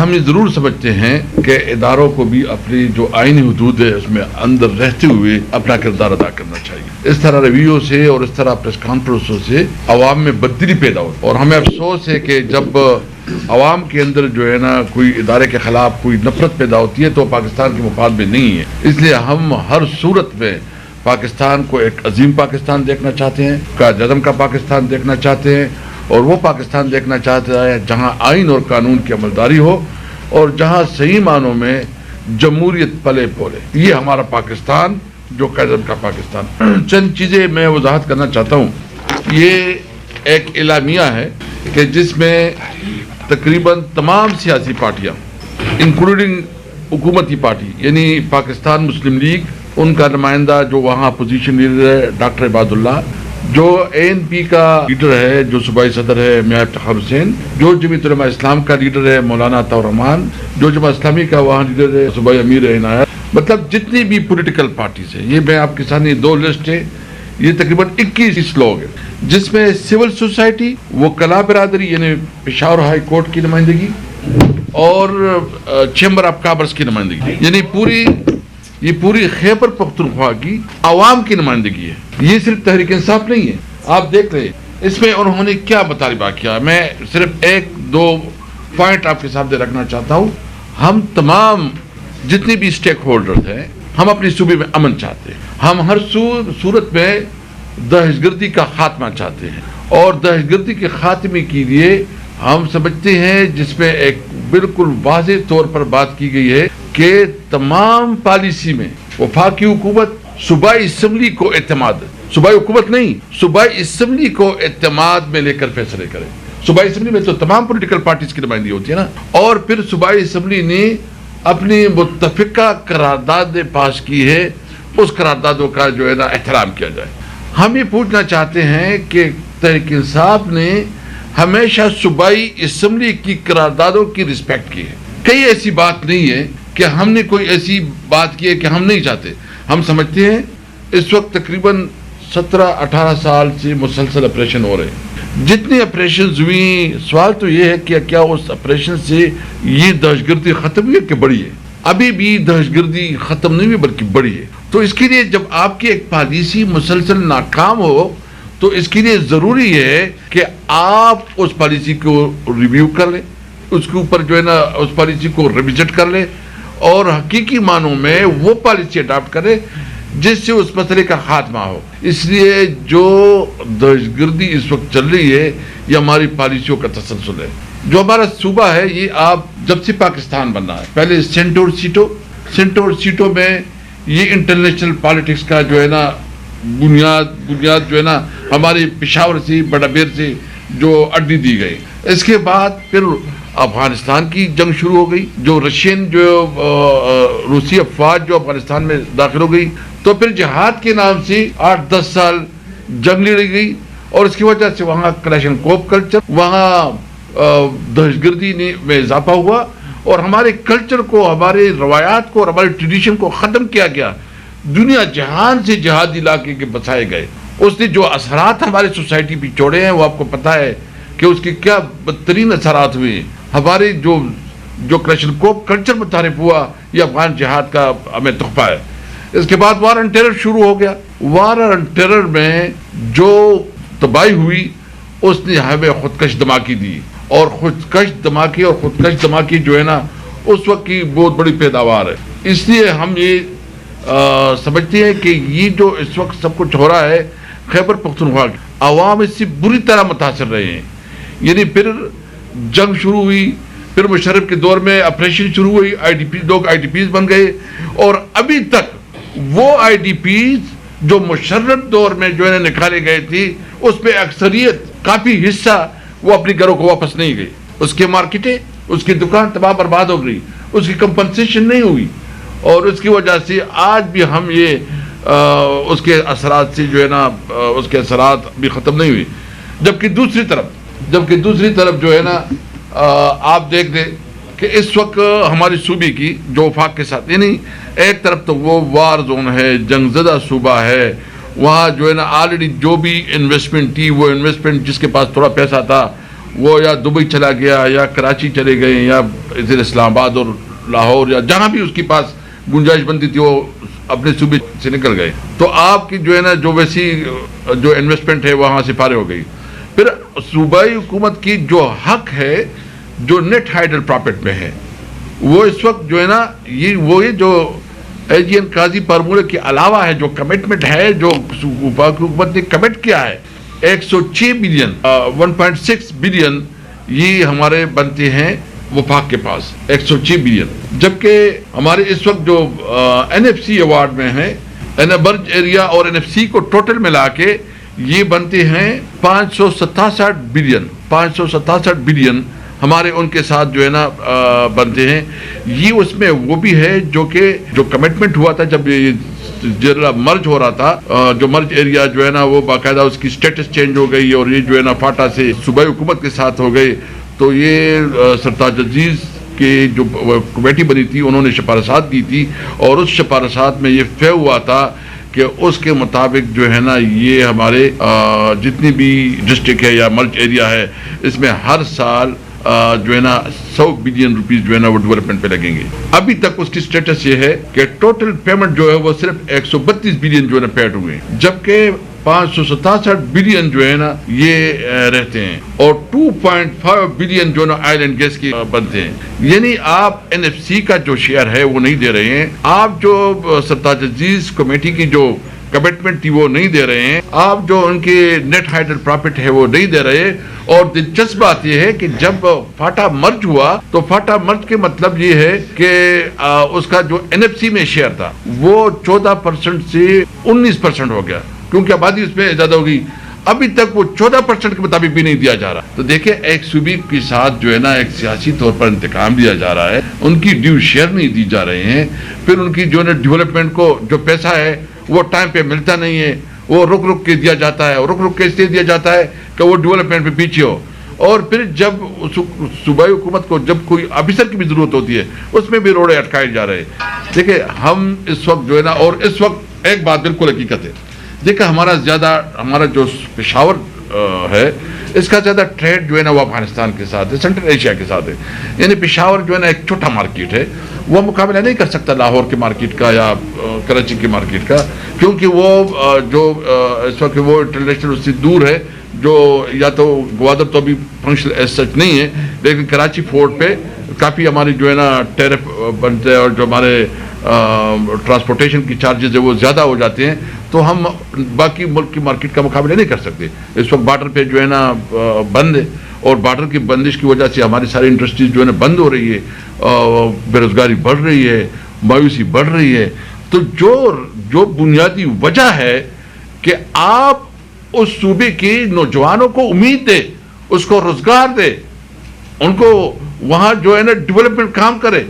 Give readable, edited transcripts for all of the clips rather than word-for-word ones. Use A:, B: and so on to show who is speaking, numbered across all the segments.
A: ہم یہ ضرور سمجھتے ہیں کہ اداروں کو بھی اپنی جو آئینی حدود ہے اس میں اندر رہتے ہوئے اپنا کردار ادا کرنا چاہیے. اس طرح رویوں سے اور اس طرح پریس کانفرنسوں سے عوام میں بددلی پیدا ہوتی اور ہمیں افسوس ہے کہ جب عوام کے اندر جو ہے نا کوئی ادارے کے خلاف کوئی نفرت پیدا ہوتی ہے تو پاکستان کے مفاد میں نہیں ہے. اس لیے ہم ہر صورت میں پاکستان کو ایک عظیم پاکستان دیکھنا چاہتے ہیں, کا جزم کا پاکستان دیکھنا چاہتے ہیں, اور وہ پاکستان دیکھنا چاہتا ہے جہاں آئین اور قانون کی عملداری ہو اور جہاں صحیح معنوں میں جمہوریت پلے پولے. یہ ہمارا پاکستان جو قائدم کا پاکستان. چند چیزیں میں وضاحت کرنا چاہتا ہوں. یہ ایک اعلامیہ ہے کہ جس میں تقریباً تمام سیاسی پارٹیاں انکلوڈنگ حکومتی پارٹی یعنی پاکستان مسلم لیگ, ان کا نمائندہ جو وہاں اپوزیشن لیڈر ہے ڈاکٹر عباد اللہ, جو ANP کا لیڈر ہے جو صوبائی صدر ہے میاں افتخار حسین, جو جمعیت علماء اسلام کا لیڈر ہے مولانا عطا الرحمان, جو جماعت اسلامی کا وہاں لیڈر ہے صوبائی امیر عنایت, مطلب جتنی بھی پولیٹیکل پارٹیز ہیں, یہ میں آپ کے سامنے 2 لسٹ ہے, یہ تقریباً 21 لوگ ہیں, جس میں سول سوسائٹی, وہ کلا برادری یعنی پشاور ہائی کورٹ کی نمائندگی اور چیمبر آف کامرس کی نمائندگی, یعنی یہ پوری خیبر پختونخوا کی عوام کی نمائندگی ہے. یہ صرف تحریک انصاف نہیں ہے. آپ دیکھ رہے اس میں انہوں نے کیا مطالبہ کیا. میں صرف 1-2 پوائنٹ آپ کے سامنے رکھنا چاہتا ہوں. ہم تمام جتنے بھی اسٹیک ہولڈرز ہیں, ہم اپنی صوبے میں امن چاہتے ہیں. ہم ہر صورت میں دہشت گردی کا خاتمہ چاہتے ہیں, اور دہشت گردی کے خاتمے کے لیے ہم سمجھتے ہیں جس میں ایک بالکل واضح طور پر بات کی گئی ہے کہ تمام پالیسی میں وفاقی حکومت صوبائی اسمبلی کو اعتماد, صوبائی حکومت نہیں, صوبائی اسمبلی کو اعتماد میں لے کر فیصلے کرے. صوبائی اسمبلی میں تو تمام پولیٹیکل پارٹیز کی نمائندگی ہوتی ہے نا, اور پھر صوبائی اسمبلی نے اپنی متفقہ قرارداد پاس کی ہے, اس قراردادوں کا جو ہے نا احترام کیا جائے. ہم یہ پوچھنا چاہتے ہیں کہ تحریک انصاف نے ہمیشہ صوبائی اسمبلی کی قراردادوں کی رسپیکٹ کی ہے. کئی ایسی بات نہیں ہے کہ ہم نے کوئی ایسی بات کی ہے کہ ہم نہیں چاہتے. ہم سمجھتے ہیں اس وقت تقریباً 17-18 سال سے مسلسل آپریشن ہو رہے ہیں. جتنے آپریشنز ہوئی, سوال تو یہ ہے کہ کیا اس آپریشن سے یہ دہشت گردی ختم ہوئی ہے کہ بڑھی ہے؟ ابھی بھی دہشت گردی ختم نہیں ہوئی بلکہ بڑھی ہے. تو اس کے لیے جب آپ کی ایک پالیسی مسلسل ناکام ہو تو اس کے لیے ضروری ہے کہ آپ اس پالیسی کو ریویو کر لیں, اس کے اوپر جو ہے نا اس پالیسی کو ریویزٹ کر لیں اور حقیقی معنوں میں وہ پالیسی اڈاپٹ کریں جس سے اس مسئلے کا خاتمہ ہو. اس لیے جو دہشت گردی اس وقت چل رہی ہے یہ ہماری پالیسیوں کا تسلسل ہے. جو ہمارا صوبہ ہے یہ آپ جب سے پاکستان بنا ہے, پہلے سینٹور سیٹوں میں یہ انٹرنیشنل پالیٹکس کا جو ہے نا بنیاد جو ہے نا ہماری پشاور سے بڑا بیر سے جو اڈی دی گئی. اس کے بعد پھر افغانستان کی جنگ شروع ہو گئی, جو روسی افواج جو افغانستان میں داخل ہو گئی, تو پھر جہاد کے نام سے 8-10 سال جنگ لڑی گئی, اور اس کی وجہ سے وہاں کلیشن کوپ کلچر, وہاں دہشت گردی میں اضافہ ہوا, اور ہمارے کلچر کو, ہمارے روایات کو اور ہمارے ٹریڈیشن کو ختم کیا گیا. دنیا جہان سے جہادی علاقے کے بسائے گئے. اس نے جو اثرات ہمارے سوسائٹی پہ چھوڑے ہیں وہ آپ کو پتہ ہے کہ اس کے کیا بدترین اثرات ہوئے. ہمارے جو کلیشن کوپ کلچر متعارف ہوا یہ افغان جہاد کا ہمیں تحفہ ہے. اس کے بعد وار اینڈ ٹیرر شروع ہو گیا. وار اینڈ ٹیرر میں جو تباہی ہوئی اس نے ہمیں خودکش دھماکی دی, اور خودکش دھماکی جو ہے نا اس وقت کی بہت بڑی پیداوار ہے. اس لیے ہم یہ سمجھتے ہیں کہ یہ جو اس وقت سب کچھ ہو رہا ہے خیبر پختونخوا کی عوام اس سے بری طرح متاثر رہے ہیں. یعنی پھر جنگ شروع ہوئی, پھر مشرف کے دور میں آپریشن شروع ہوئی, لوگ آئی ڈی پیز بن گئے, اور ابھی تک وہ آئی ڈی پیز جو مشرف دور میں جو ہے نکالے گئے تھے اس میں اکثریت کافی حصہ وہ اپنے گھروں کو واپس نہیں گئے. اس کے مارکیٹیں, اس کی دکان تباہ برباد ہو گئی, اس کی کمپنسیشن نہیں ہوئی, اور اس کی وجہ سے آج بھی ہم یہ اس کے اثرات سے جو ہے نا اس کے اثرات بھی ختم نہیں ہوئی. جبکہ دوسری طرف جو ہے نا آپ دیکھ دیں کہ اس وقت ہماری صوبے کی جو وفاق کے ساتھ, یعنی ایک طرف تو وہ وار زون ہے, جنگ زدہ صوبہ ہے, وہاں جو ہے نا آلریڈی جو بھی انویسٹمنٹ تھی وہ انویسٹمنٹ جس کے پاس تھوڑا پیسہ تھا وہ یا دبئی چلا گیا یا کراچی چلے گئے یا ادھر اسلام آباد اور لاہور یا جہاں بھی اس کے پاس گنجائش بنتی تھی وہ اپنے صوبے سے نکل گئے، تو آپ کی جو ہے نا جو ویسی جو انویسٹمنٹ ہے وہاں سے فارغ ہو گئی۔ پھر صوبائی حکومت کی جو حق ہے جو نیٹ ہائیڈل پراپرٹ میں ہے، وہ اس وقت جو ہے نا یہ جو ایس جی این قاضی پرمورے کے علاوہ ہے، جو کمٹمنٹ ہے جو وفاقی حکومت نے کمٹ کیا ہے 106 بلین 1.6 بلین یہ ہمارے بنتے ہیں وفاق کے پاس 106 بلین، جبکہ ہمارے اس وقت جو این ایف سی ایوارڈ میں ہے برج ایریا اور این ایف سی کو ٹوٹل ملا کے یہ بنتے ہیں 567 بلین ہمارے ان کے ساتھ جو ہے نا بنتے ہیں۔ یہ اس میں وہ بھی ہے جو کمٹمنٹ ہوا تھا جب یہ مرج ہو رہا تھا، جو مرج ایریا جو ہے نا وہ باقاعدہ اس کی سٹیٹس چینج ہو گئی اور یہ جو ہے نا فاٹا سے صوبائی حکومت کے ساتھ ہو گئے، تو یہ سرتاج عزیز کی جو کمیٹی بنی تھی انہوں نے سفارشات دی تھی اور اس سفارشات میں یہ طے ہوا تھا کہ اس کے مطابق جو ہے نا یہ ہمارے جتنی بھی ڈسٹرکٹ ہے یا مرج ایریا ہے اس میں ہر سال جو ہے نا 100 بلین روپیز جو ہے نا وہ ڈیولپمنٹ پہ لگیں گے۔ ابھی تک اس کی سٹیٹس یہ ہے کہ ٹوٹل پیمنٹ جو ہے وہ صرف 132 بلین جو ہے نا پیڈ ہوئے ہیں، جبکہ 567 بلین جو ہے نا یہ رہتے ہیں اور 2.5 بلین جو ہے نا آئل اینڈ گیس کی بنتے ہیں۔ یعنی آپ این ایف سی کا جو شیئر ہے وہ نہیں دے رہے ہیں، آپ جو سرتاج عزیز کمیٹی کی جو کمٹمنٹ تھی وہ نہیں دے رہے ہیں، آپ جو ان کے نیٹ ہائیڈل پراپرٹ ہے وہ نہیں دے رہے۔ اور دلچسپ بات یہ ہے کہ جب فاٹا مرج ہوا تو فاٹا مرج کے مطلب یہ ہے کہ اس کا جو این ایف سی میں شیئر تھا وہ 14% سے 19% ہو گیا، کیونکہ آبادی اس میں زیادہ ہوگی۔ ابھی تک وہ 14% کے مطابق بھی نہیں دیا جا رہا۔ تو دیکھیں ایک صوبے کے ساتھ جو ہے نا ایک سیاسی طور پر انتقام دیا جا رہا ہے، ان کی ڈیو شیئر نہیں دی جا رہے ہیں، پھر ان کی جو ہے ڈیولپمنٹ کو جو پیسہ ہے وہ ٹائم پہ ملتا نہیں ہے، وہ رک کے دیا جاتا ہے، اور رک کے اس لیے دیا جاتا ہے کہ وہ ڈیولپمنٹ پہ پیچھے ہو۔ اور پھر جب صوبائی حکومت کو جب کوئی آفیسر کی بھی ضرورت ہوتی ہے اس میں بھی روڑے اٹکائے جا رہے ہیں۔ دیکھیں ہم اس وقت جو ہے نا، اور اس وقت ایک بات بالکل حقیقت ہے، دیکھیں ہمارا جو پشاور ہے اس کا زیادہ ٹریڈ جو ہے نا وہ افغانستان کے ساتھ ہے، سینٹرل ایشیا کے ساتھ ہے۔ یعنی پشاور جو ہے نا ایک چھوٹا مارکیٹ ہے، وہ مقابلہ نہیں کر سکتا لاہور کے مارکیٹ کا یا کراچی کے مارکیٹ کا، کیونکہ وہ جو اس وقت وہ انٹرنیشنل اس سے دور ہے، جو یا تو گوادر تو ابھی فنکشنل ایز سچ نہیں ہے، لیکن کراچی فورٹ پہ کافی ہماری جو ہے نا ٹیرف بنتے ہیں اور جو ہمارے ٹرانسپورٹیشن کی چارجز ہے وہ زیادہ ہو جاتے ہیں، تو ہم باقی ملک کی مارکیٹ کا مقابلہ نہیں کر سکتے۔ اس وقت بارڈر پہ جو ہے نا بند ہے، اور بارڈر کی بندش کی وجہ سے ہماری ساری انڈسٹریز جو ہے نا بند ہو رہی ہے، بے روزگاری بڑھ رہی ہے، مایوسی بڑھ رہی ہے۔ تو جو بنیادی وجہ ہے کہ آپ اس صوبے کے نوجوانوں کو امید دے، اس کو روزگار دے، ان کو وہاں جو ہے نا ڈیولپمنٹ کام کرے۔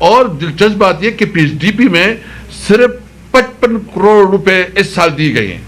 A: اور دلچسپ بات یہ کہ پی ایس ڈی پی میں صرف 55 کروڑ روپے اس سال دی گئی ہیں۔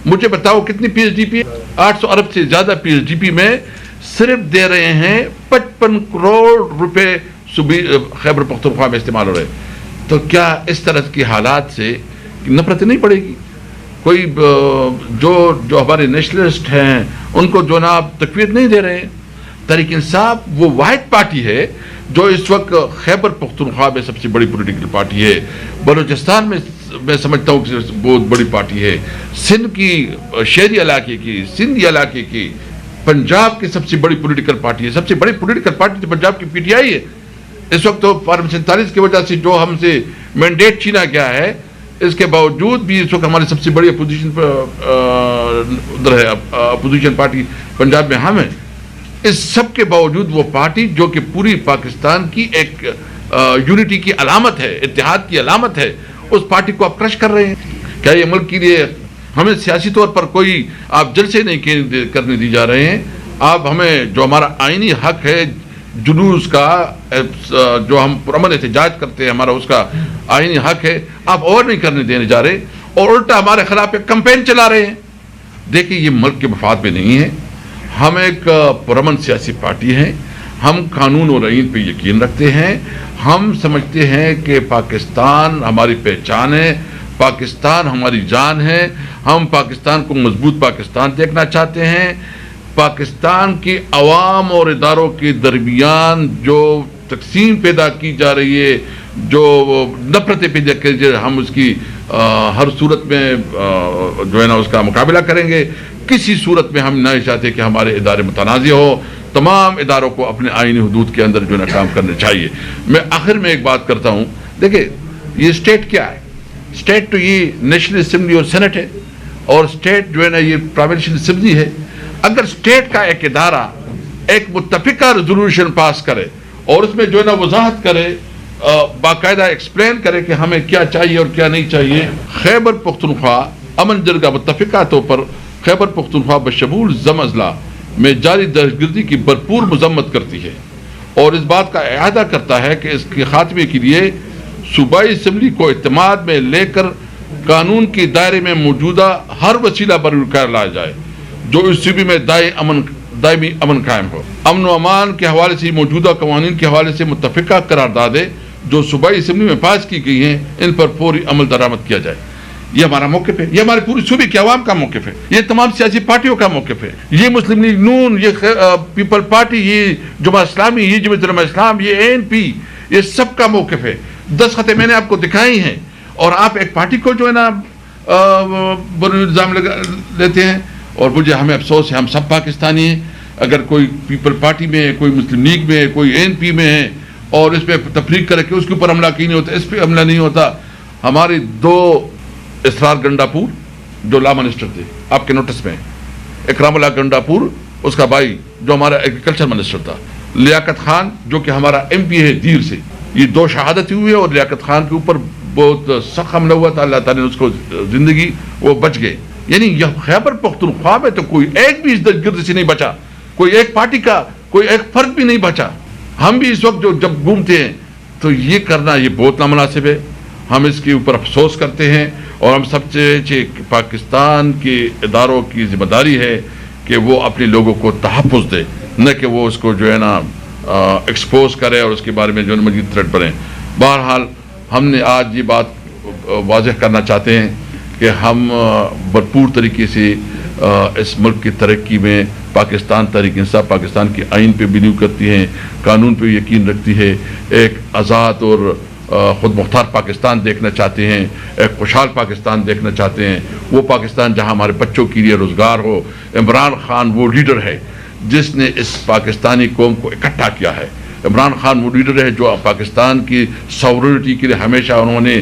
A: مجھے بتاؤ کتنی پی ایس ڈی پی؟ 800 ارب سے زیادہ پی ایس ڈی پی میں صرف دے رہے ہیں 55 کروڑ روپے خیبر پختونخوا میں استعمال ہو رہے ہیں۔ تو کیا اس طرح کی حالات سے نفرت نہیں پڑے گی؟ کوئی جو ہمارے نیشنلسٹ ہیں ان کو جو نا آپ تقویت نہیں دے رہے ہیں۔ تحریک انصاف وہ واحد پارٹی ہے جو اس وقت خیبر پختونخوا میں سب سے بڑی پولیٹیکل پارٹی ہے، بلوچستان میں سمجھتا ہوں کہ بہت بڑی پارٹی ہے، سندھ کی شہری علاقے کی، سندھ علاقے کی، پنجاب کی سب سے بڑی پولیٹیکل پارٹی ہے۔ سب سے بڑی پولیٹیکل پارٹی تو پنجاب کی پی ٹی آئی ہے۔ اس وقت تو فارم 47 کی وجہ سے جو ہم سے مینڈیٹ چھینا گیا ہے، اس کے باوجود بھی اس وقت ہماری سب سے بڑی اپوزیشن پارٹی پنجاب میں ہم ہیں۔ اس سب کے باوجود وہ پارٹی جو کہ پوری پاکستان کی ایک یونٹی کی علامت ہے، اتحاد کی علامت ہے، اس پارٹی کو آپ کرش کر رہے ہیں۔ کیا یہ ملک کے لیے ہمیں سیاسی طور پر کوئی آپ جلسے نہیں کرنے دی جا رہے ہیں؟ آپ ہمیں جو ہمارا آئینی حق ہے جلوس کا، جو ہم پرامن احتجاج کرتے ہیں، ہمارا اس کا آئینی حق ہے، آپ اور نہیں کرنے دینے جا رہے اور الٹا ہمارے خلاف ایک کمپین چلا رہے ہیں۔ دیکھیں یہ ملک کے مفاد میں نہیں ہے۔ ہم ایک پرامن سیاسی پارٹی ہیں، ہم قانون اور آئین پہ یقین رکھتے ہیں، ہم سمجھتے ہیں کہ پاکستان ہماری پہچان ہے، پاکستان ہماری جان ہے، ہم پاکستان کو مضبوط پاکستان دیکھنا چاہتے ہیں۔ پاکستان کی عوام اور اداروں کے درمیان جو تقسیم پیدا کی جا رہی ہے، جو نفرتیں پیدا کی جا رہی ہے، ہم اس کی ہر صورت میں جو ہے نا اس کا مقابلہ کریں گے. کسی صورت میں ہم نہیں چاہتے کہ ہمارے ادارے متنازع ہو. تمام اداروں کو اپنے آئینی حدود کے اندر جو ہے نا کام کرنے چاہیے. میں آخر میں ایک بات کرتا ہوں، دیکھیں یہ اسٹیٹ کیا ہے؟ اسٹیٹ تو یہ نیشنل اسمبلی اور سینٹ ہے، اور اسٹیٹ جو ہے نا یہ پروونشل اسمبلی ہے. اگر اسٹیٹ کا ایک ادارہ ایک متفقہ ریزولوشن پاس کرے اور اس میں جو ہے نا وضاحت کرے، باقاعدہ ایکسپلین کرے کہ ہمیں کیا چاہیے اور کیا نہیں چاہیے. خیبر پختونخوا امن جرگہ متفقہ طور پر خیبر پختونخوا بشمول ضم اضلاع میں جاری دہشت گردی کی بھرپور مذمت کرتی ہے اور اس بات کا اعادہ کرتا ہے کہ اس کے خاتمے کے لیے صوبائی اسمبلی کو اعتماد میں لے کر قانون کے دائرے میں موجودہ ہر وسیلہ برقرار لایا جائے جو اس صوبے میں دائمی امن قائم ہو. امن و امان کے حوالے سے موجودہ قوانین کے حوالے سے متفقہ قراردادیں جو صوبائی اسمبلی میں پاس کی گئی ہیں ان پر فوری عمل درآمد کیا جائے. یہ ہمارا موقف ہے، یہ ہمارے پوری صوبے کے عوام کا موقف ہے، یہ تمام سیاسی پارٹیوں کا موقف ہے. یہ مسلم لیگ نون، یہ پیپل پارٹی، یہ جماعت اسلامی، یہ جمعیت علماء اسلام، یہ ANP، یہ سب کا موقف ہے. 10 خطیں میں نے آپ کو دکھائی ہیں، اور آپ ایک پارٹی کو جو ہے نا الزام لیتے ہیں. اور مجھے ہمیں افسوس ہے، ہم سب پاکستانی ہیں. اگر کوئی پیپل پارٹی میں ہے، کوئی مسلم لیگ میں ہے، کوئی ANP میں ہے اور اس پہ تفریق کرے کہ اس کے اوپر حملہ کی نہیں ہوتا، اس پہ حملہ نہیں ہوتا. ہماری 2 اسرار گنڈاپور جو لا منسٹر تھے آپ کے نوٹس میں، اکرام اللہ گنڈاپور اس کا بھائی جو ہمارا ایگریکلچر منسٹر تھا، لیاقت خان جو کہ ہمارا MP ہے دیر سے، یہ 2 شہادتیں ہوئی اور لیاقت خان کے اوپر بہت سخت حملہ ہوا تھا. اللہ تعالیٰ نے اس کو زندگی، وہ بچ گئے. یعنی یہ خیبر پختونخوا میں تو کوئی ایک بھی اس دہشت گردی سے نہیں بچا، کوئی ایک پارٹی کا کوئی ایک فرد بھی نہیں بچا. ہم بھی اس وقت جو جب گھومتے ہیں تو یہ کرنا یہ بہت نامناسب ہے. ہم اس کے اوپر افسوس کرتے ہیں اور ہم سب سے پاکستان کے اداروں کی ذمہ داری ہے کہ وہ اپنے لوگوں کو تحفظ دے، نہ کہ وہ اس کو جو ہے نا ایکسپوز کرے اور اس کے بارے میں جو ہے مزید تھریٹ بنے. بہرحال ہم نے آج یہ بات واضح کرنا چاہتے ہیں کہ ہم بھرپور طریقے سے اس ملک کی ترقی میں پاکستان تحریک انصاف پاکستان کے آئین پہ بلیو کرتی ہیں، قانون پہ یقین رکھتی ہے، ایک آزاد اور خود مختار پاکستان دیکھنا چاہتے ہیں، ایک خوشحال پاکستان دیکھنا چاہتے ہیں، وہ پاکستان جہاں ہمارے بچوں کے لیے روزگار ہو. عمران خان وہ لیڈر ہے جس نے اس پاکستانی قوم کو اکٹھا کیا ہے. عمران خان وہ لیڈر ہے جو پاکستان کی ساورنٹی کے لیے ہمیشہ انہوں نے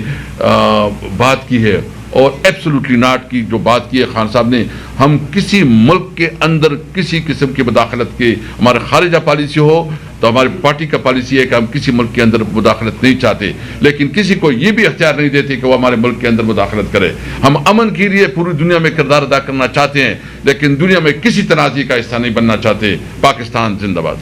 A: بات کی ہے، اور ایبسولوٹلی ناٹ کی جو بات کی ہے خان صاحب نے. ہم کسی ملک کے اندر کسی قسم کی مداخلت کے، ہمارے خارجہ پالیسی ہو تو ہماری پارٹی کا پالیسی ہے کہ ہم کسی ملک کے اندر مداخلت نہیں چاہتے، لیکن کسی کو یہ بھی اختیار نہیں دیتے کہ وہ ہمارے ملک کے اندر مداخلت کرے. ہم امن کے لیے پوری دنیا میں کردار ادا کرنا چاہتے ہیں، لیکن دنیا میں کسی تنازع کا حصہ نہیں بننا چاہتے. پاکستان زندہ باد.